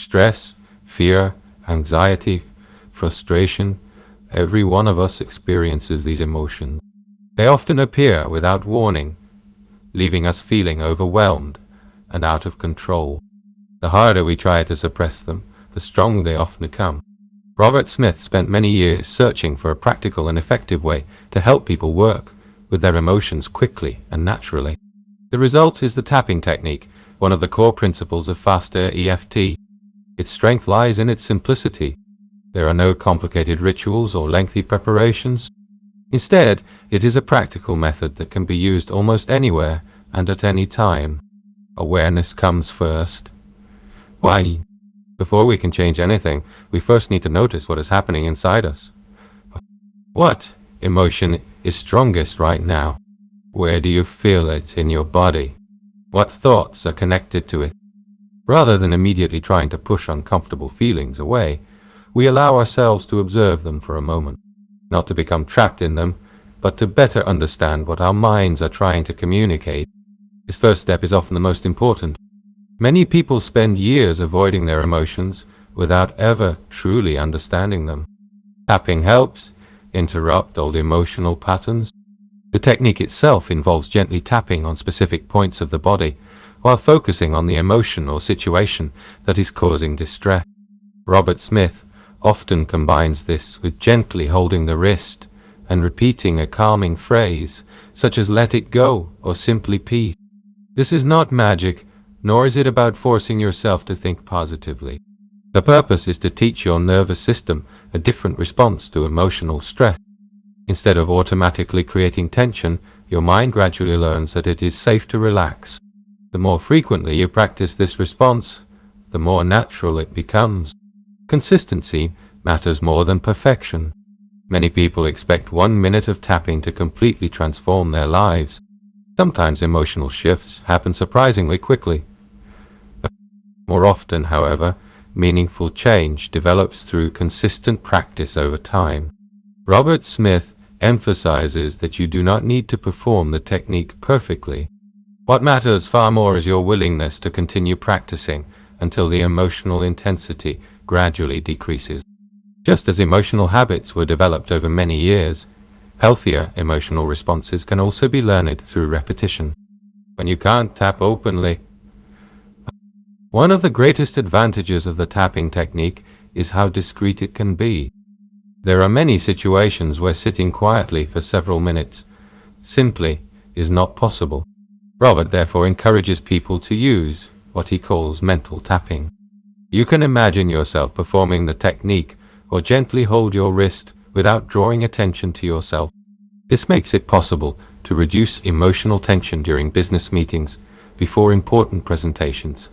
Stress, fear, anxiety, frustration, every one of us experiences these emotions. They often appear without warning, leaving us feeling overwhelmed and out of control. The harder we try to suppress them, the stronger they often become. Robert Smith spent many years searching for a practical and effective way to help people work with their emotions quickly and naturally. The result is the tapping technique, one of the core principles of faster EFT. Its strength lies in its simplicity. There are no complicated rituals or lengthy preparations. Instead, it is a practical method that can be used almost anywhere and at any time. Awareness comes first. Why? Before we can change anything, we first need to notice what is happening inside us. What emotion is strongest right now? Where do you feel it in your body? What thoughts are connected to it? Rather than immediately trying to push uncomfortable feelings away, we allow ourselves to observe them for a moment, not to become trapped in them, but to better understand what our minds are trying to communicate. This first step is often the most important. Many people spend years avoiding their emotions without ever truly understanding them. Tapping helps interrupt old emotional patterns. The technique itself involves gently tapping on specific points of the body while focusing on the emotion or situation that is causing distress. Robert Smith often combines this with gently holding the wrist and repeating a calming phrase, such as "let it go" or simply "peace." This is not magic, nor is it about forcing yourself to think positively. The purpose is to teach your nervous system a different response to emotional stress. Instead of automatically creating tension, your mind gradually learns that it is safe to relax. The more frequently you practice this response, the more natural it becomes. Consistency matters more than perfection. Many people expect 1 minute of tapping to completely transform their lives. Sometimes emotional shifts happen surprisingly quickly. More often, however, meaningful change develops through consistent practice over time. Robert Smith emphasizes that you do not need to perform the technique perfectly. What matters far more is your willingness to continue practicing until the emotional intensity gradually decreases. Just as emotional habits were developed over many years, healthier emotional responses can also be learned through repetition. When you can't tap openly, one of the greatest advantages of the tapping technique is how discreet it can be. There are many situations where sitting quietly for several minutes simply is not possible. Robert therefore encourages people to use what he calls mental tapping. You can imagine yourself performing the technique or gently hold your wrist without drawing attention to yourself. This makes it possible to reduce emotional tension during business meetings, before important presentations,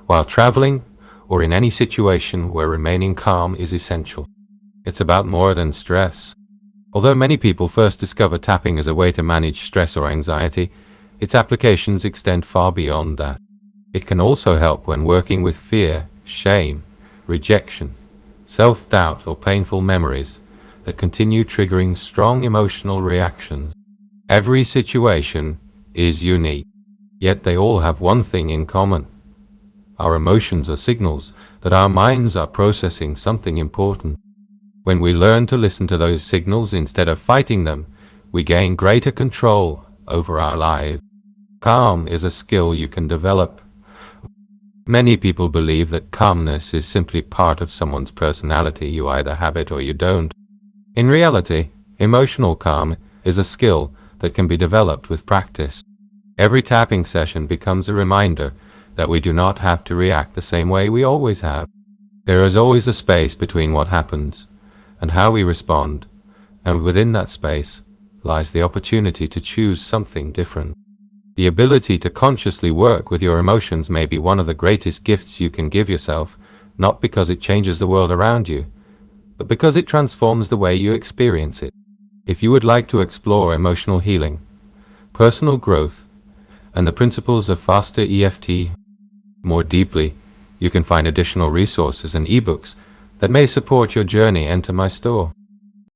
while traveling, or in any situation where remaining calm is essential. It's about more than stress. Although many people first discover tapping as a way to manage stress or anxiety, its applications extend far beyond that. It can also help when working with fear, shame, rejection, self-doubt, or painful memories that continue triggering strong emotional reactions. Every situation is unique, yet they all have one thing in common. Our emotions are signals that our minds are processing something important. When we learn to listen to those signals instead of fighting them, we gain greater control over our lives. Calm is a skill you can develop. Many people believe that calmness is simply part of someone's personality. You either have it or you don't. In reality, emotional calm is a skill that can be developed with practice. Every tapping session becomes a reminder that we do not have to react the same way we always have. There is always a space between what happens and how we respond, and within that space lies the opportunity to choose something different. The ability to consciously work with your emotions may be one of the greatest gifts you can give yourself, not because it changes the world around you, but because it transforms the way you experience it. If you would like to explore emotional healing, personal growth, and the principles of faster EFT more deeply, you can find additional resources and ebooks that may support your journey. Enter my store.